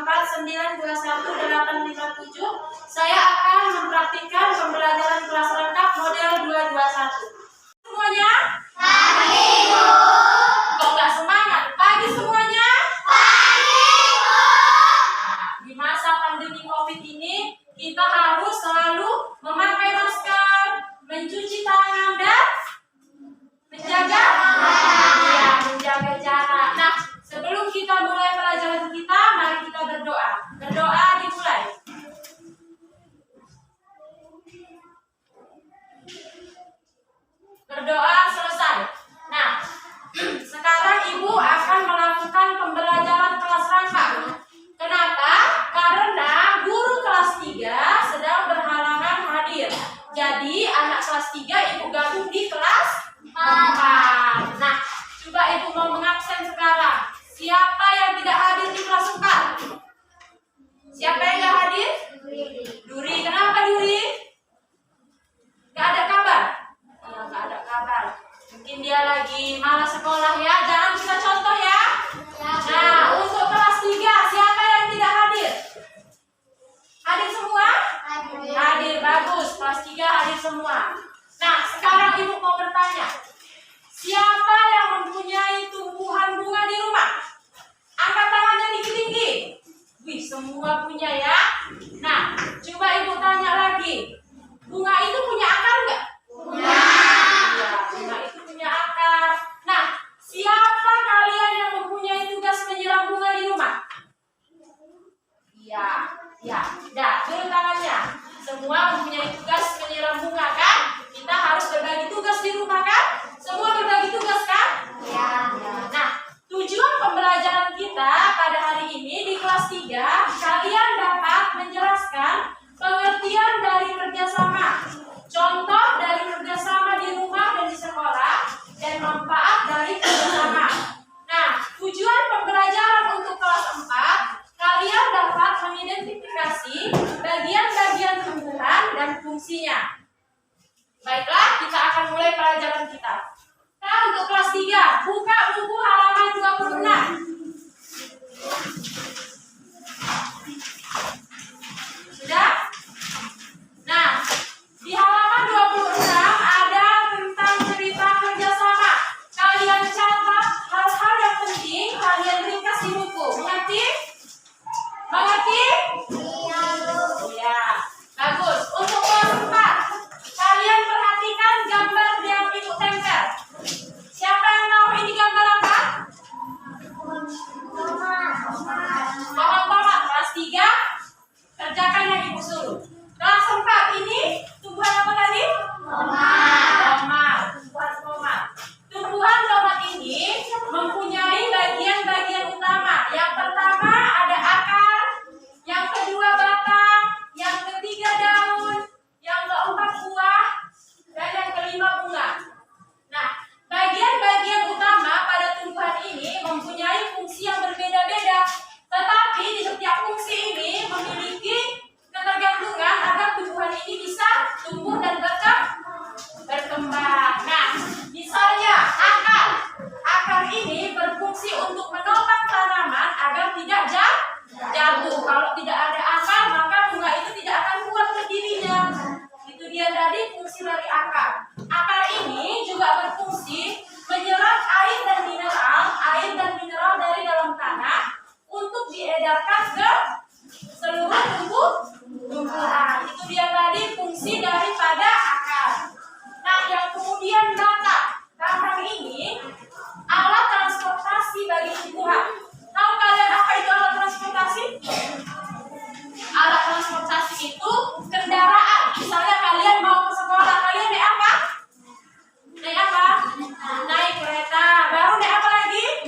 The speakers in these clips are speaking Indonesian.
4921857. Saya akan mempraktikkan pembelajaran kelas lengkap model 221. Semuanya? Pagi, Bu. Kok nggak semangat? Pagi semuanya? Pagi, Bu. Di masa pandemi COVID ini, kita harus selalu memakai masker, mencuci tangan, dan menjaga jarak. Nah, sebelum kita mulai pelajaran kita, mari kita berdoa. Berdoa dimulai. Berdoa selesai. Nah, sekarang Ibu akan melakukan pembelajaran kelas rangkap. Kenapa? Karena guru kelas 3 sedang berhalangan hadir. Jadi anak kelas 3 Ibu gabung di kelas 4. Nah, coba Ibu mau mengabsen sekarang. Siapa yang tidak hadir di kelas 4? Siapa yang tidak hadir? Duri. Kenapa Duri? Gak ada kabar? Ya, gak ada kabar. Mungkin dia lagi malas sekolah ya. Jangan kita contoh ya. Nah, untuk kelas 3 siapa yang tidak hadir? Hadir semua? Hadir, bagus. Kelas 3 hadir semua. Nah, sekarang Ibu mau bertanya. Siapa yang mempunyai tumbuhan bunga di rumah? Angkat tangannya tinggi-tinggi. Wih, semua punya ya. Nah, coba Ibu tanya lagi. Bunga itu punya akar nggak? Punya. Ya, bunga itu punya akar. Nah, siapa kalian yang mempunyai tugas menyiram bunga di rumah? Iya, ya. Dah, turun tangannya. Semua mempunyai tugas menyiram bunga kan? Kita harus berbagi tugas di rumah kan? Semua berbagi tugas kan? Ya. Nah, tujuan pembelajaran kita pada hari ini di kelas 3, kalian dapat menjelaskan pengertian dari kerjasama, contoh dari kerjasama di rumah dan di sekolah, dan manfaat dari kerjasama. Nah, tujuan pembelajaran untuk kelas 4, kalian dapat mengidentifikasi bagian-bagian tumbuhan dan fungsinya. Baiklah, kita akan mulai pelajaran kita. Nah, untuk kelas 3, buka buku halaman 26. Sudah? Nah, di halaman 26 ada tentang cerita kerjasama. Kalian catat hal-hal yang penting, kalian ringkas di buku. Mengerti? Mengerti? Iya. Bagus. Untuk kelas 4, kalian perhatikan gambar yang Ibu tempel. Siapa yang tahu ini gambar apa? Pohon tomat. Kelas 3, kerjakan yang Ibu suruh. Kelas 4 ini tumbuhan apa tadi? Tomat. Tumbuhan tomat. Tumbuhan tomat ini mempunyai bagian-bagian utama. Yang pertama ada akar, yang kedua batang, yang ketiga daun, yang keempat buah, dan yang kelima bunga. Nah, bagian-bagian utama pada tumbuhan ini mempunyai fungsi yang berbeda-beda. Tetapi di setiap fungsi ini memiliki ketergantungan agar tumbuhan ini bisa tumbuh dan berkembang. Nah, misalnya akar. Akar ini berfungsi untuk menopang tanaman agar tidak jatuh. Kalau tidak ada akar, maka bunga itu tidak akan kuat berdirinya. Itu dia tadi fungsi dari akar. Akar ini juga berfungsi menyerap air dan mineral dari dalam tanah untuk diedarkan ke seluruh tumbuhan. Itu dia tadi fungsi daripada akar. Nah, yang kemudian batang. Batang ini alat transportasi bagi tumbuhan. Tahu kalian apa itu alat transportasi? Alat transportasi itu kendaraan. Misalnya kalian mau ke sekolah, kalian naik apa? Naik apa? Naik kereta. Baru naik apa lagi?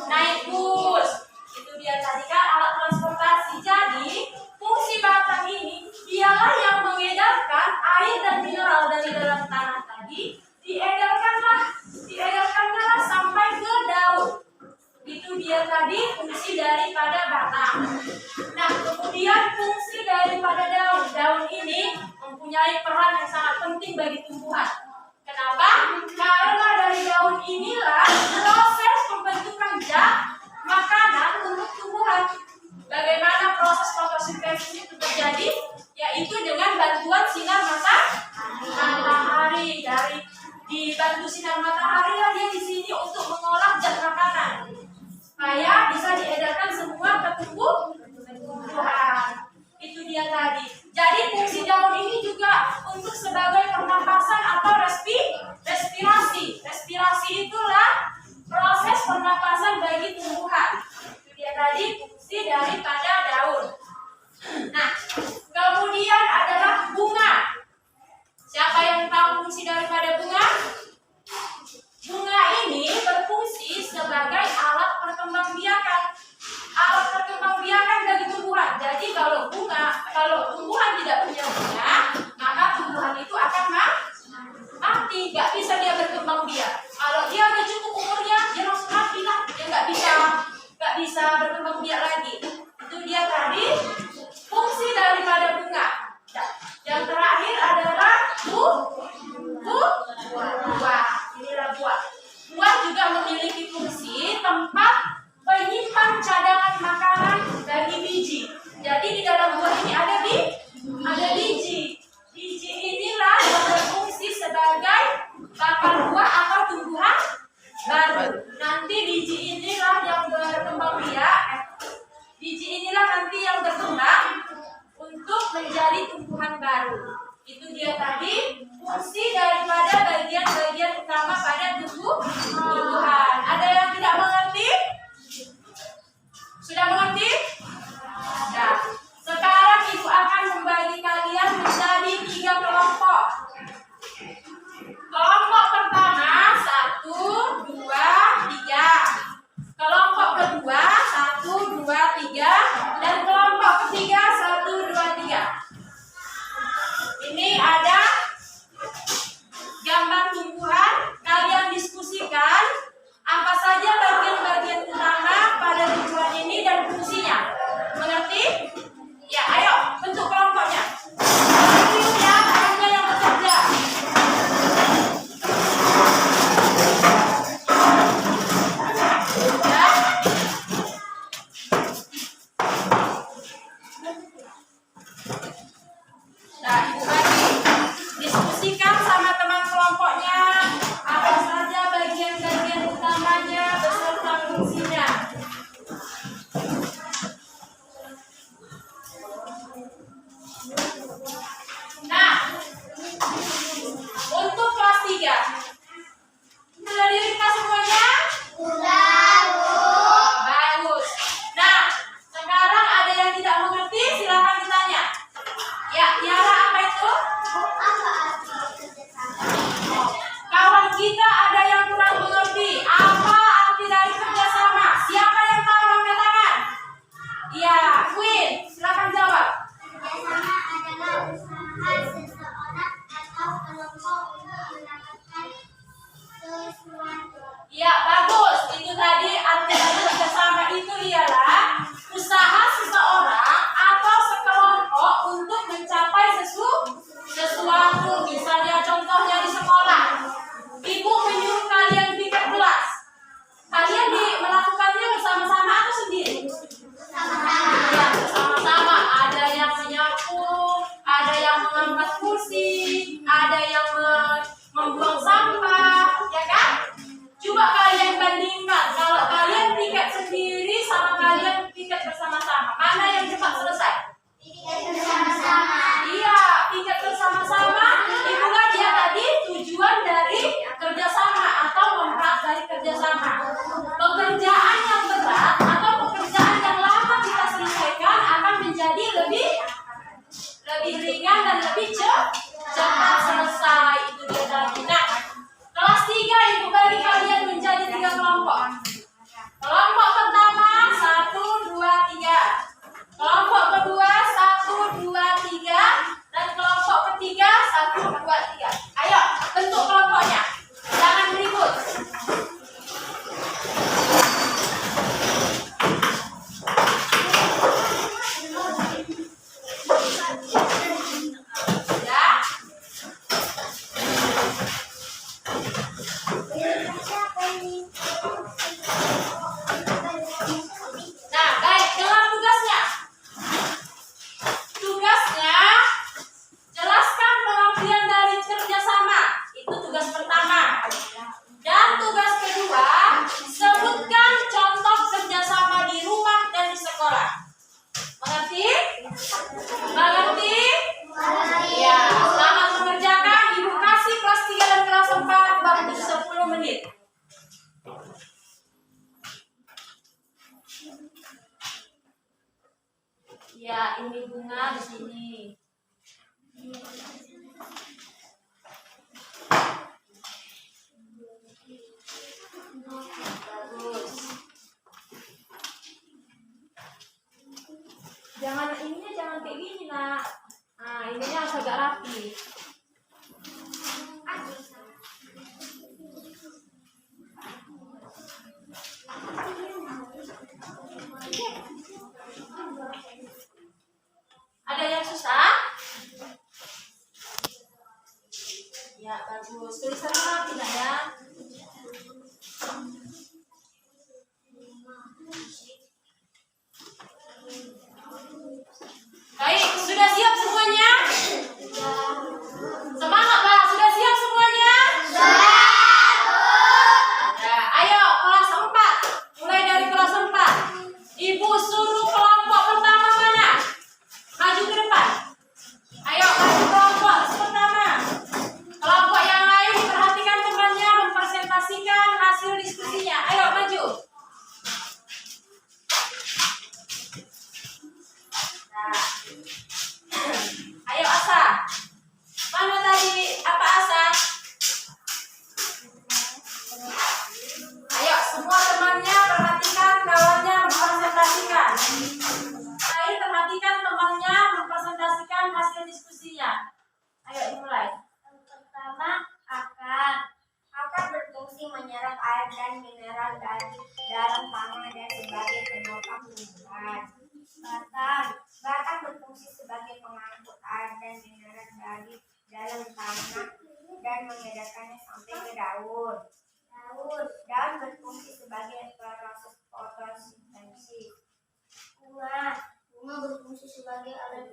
Naik bus. Itu dia tadi kan alat transportasi. Jadi fungsi batang ini dialah yang mengedarkan air dan mineral dari dalam tanah tadi, diedarkanlah sampai ke daun. Itu dia tadi fungsi daripada batang. Nah, kemudian fungsi daripada daun. Daun ini mempunyai peran yang sangat penting bagi tumbuhan. Kenapa? Karena dari daun inilah proses pembentukan zat makanan untuk tumbuhan. Bagaimana sinar matahari lah dia di sini untuk mengolah zat makanan supaya bisa diedarkan semua ke tumbuhan. Itu dia tadi. Jadi fungsi daun ini juga untuk sebagai pernapasan atau respirasi. Respirasi itulah proses pernapasan bagi tumbuhan. Itu dia tadi fungsi daripada daun. Nah, kemudian adalah bunga. Siapa yang tahu fungsi daripada bunga? Bunga ini berfungsi sebagai alat perkembangbiakan. Alat perkembangbiakan bagi tumbuhan. Jadi kalau tumbuhan tidak punya bunga, maka tumbuhan itu akan mati, nggak bisa dia berkembang biak. Kalau dia udah cukup umurnya, dia langsung mati lah, dia nggak bisa berkembang biak lagi. Itu dia tadi fungsi daripada bunga. Yang terakhir adalah buah. Inilah buah. Buah juga memiliki fungsi tempat penyimpan cadangan makanan bagi biji. Jadi di dalam buah ini ada biji. Biji inilah yang berfungsi sebagai bakal buah atau tumbuhan baru. Nanti biji inilah yang berkembang biak. Biji inilah nanti yang berkembang untuk menjadi tumbuhan baru. Itu dia tadi fungsi daripada bagian-bagian utama pada tumbuhan. Ada yang tidak mengerti? Sudah mengerti? Nah, sekarang ibu akan membagi kalian menjadi 3 kelompok. Kelompok pertama 1, 2, 3. Kelompok kedua 1, 2, 3. Dan kelompok ketiga 1, 2, 3. Ini ada gambar tumbuhan. Kalian diskusikan apa saja bagian-bagian utama pada tumbuhan ini dan fungsinya. Mengerti? Ya, ayo bentuk kelompoknya. Ya, hanya yang bekerja. waktu 10 menit. Ya, ini bunga di sini. Bagus. Jangan ininya jangan kayak gini, Nak. Nah, ininya harus agak rapi. Ada yang susah? Ya, bagus. Tulisannya rapi, Nak, ya. Baik, sudah siap semuanya? Semangat lah, sudah siap semuanya? Ya, ayo kelas 4. Mulai dari kelas 4. Ibu suruh kelompok pertama mana? Maju ke depan. Ayo maju kelompok pertama. Kelompok yang lain diperhatikan temannya mempresentasikan hasil diskusinya. Ayo maju. Nah. Ayo Asa. Mana tadi? Apa Asa? Ayo semua temannya perhatikan kawannya mempresentasikan. Ayo perhatikan temannya mempresentasikan hasil diskusinya. Ayo dimulai. Yang pertama, akar. Akar berfungsi menyerap air dan mineral dari dalam tanah dan sebagai penopang tumbuhan. Batang. Batang berfungsi sebagai pengangkut air dan mineral dari dalam tanah dan mengedarkannya sampai ke daun. Daun berfungsi sebagai proses fotosintesis. Bunga berfungsi sebagai alat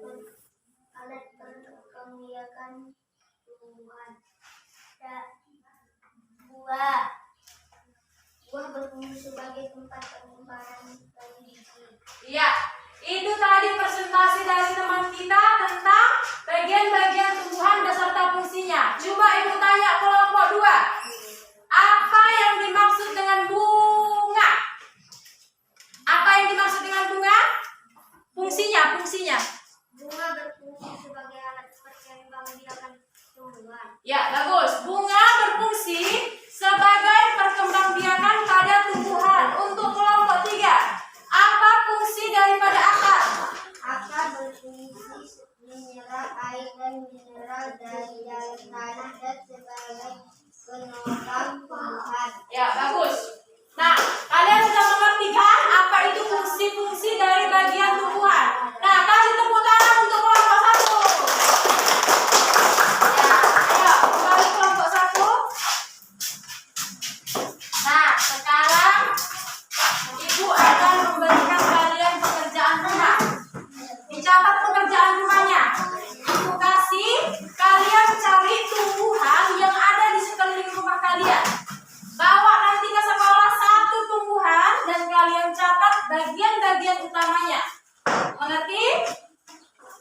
perkembangan tumbuhan. Buah berfungsi sebagai tempat penyimpanan biji. Iya, itu tadi presentasi dari teman kita tentang bagian-bagian tumbuhan beserta fungsinya. Coba ibu tanya kelompok 2. Apa yang dimaksud dengan bunga? Apa yang dimaksud dengan bunga? Fungsinya. Bunga berfungsi sebagai alat perkembangbiakan tumbuhan. Ya, bagus. Bunga berfungsi sebagai perkembangbiakan pada tumbuhan. Untuk kelompok 3, apa fungsi daripada akar? Akar berfungsi menyerap air dan mineral dari dalam tanah dan sebagai penopang tumbuhan. Ya, bagus. Nah, kalian sudah mengerti kan apa itu fungsi-fungsi dari bagian tumbuhan? Nah, kasih tepuk tangan untuk kelompok 1. Ya, ayo kembali kelompok 1. Nah, sekarang ibu akan memberikan kalian pekerjaan rumah. Dicatat pekerjaan rumahnya. Ibu kasih kalian cari tumbuhan yang ada di sekeliling rumah kalian. Bawa nanti ke sekolah 1 tumbuhan dan kalian catat bagian-bagian utamanya. Mengerti?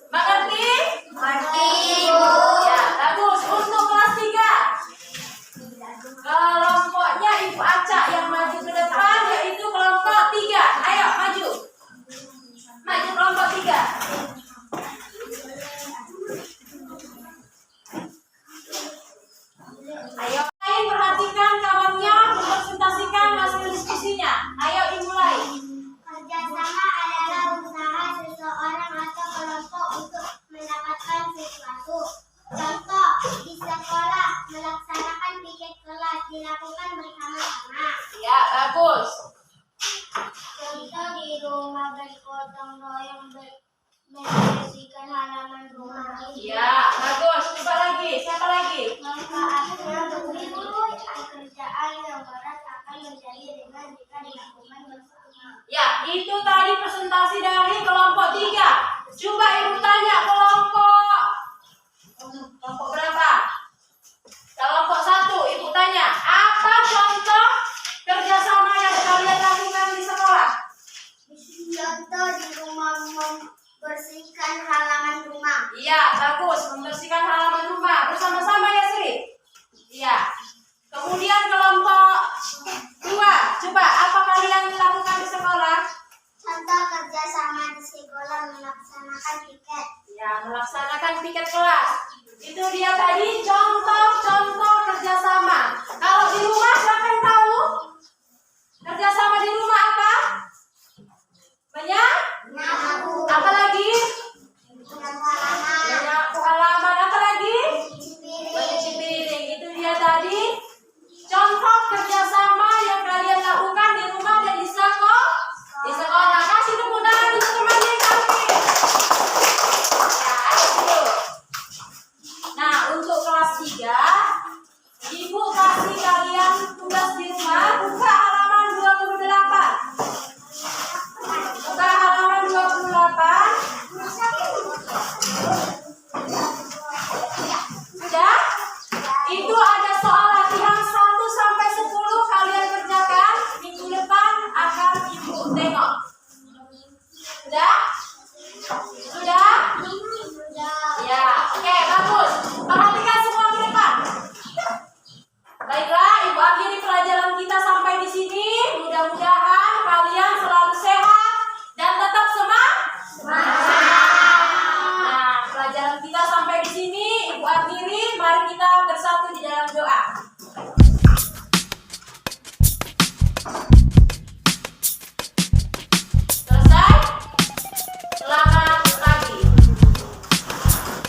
Mengerti? Mengerti, Ibu. Ya, bagus. Untuk kelas 3. Kelompoknya Ibu acak yang maju ke depan yaitu kelompok 3. Ayo maju. Maju kelompok 3. Ayo lain perhatikan kawannya mempresentasikan hasil diskusinya. Ayo dimulai. Kerjasama adalah usaha seseorang atau kelompok untuk mendapatkan sesuatu. Contoh, di sekolah melaksanakan piket kelas dilakukan bersama-sama. Ya, bagus. Contoh, di rumah bergotong royong membersihkan halaman rumah. Ya, bagus. Coba lagi. Siapa lagi? Manfaatnya begitu, pekerjaan yang berat akan menjadi ringan jika dilakukan bersama. Ya, itu tadi presentasi dari kelompok 3. Coba ibu tanya kelompok berapa? Kelompok 1. Ibu tanya, apa contoh kerjasama yang kalian lakukan di sekolah? Contoh, di rumah membersihkan halaman rumah. Iya, bagus. Membersihkan halaman rumah bersama-sama ya, Sri? Iya. Kemudian Ibu kasih kalian tugas di rumah.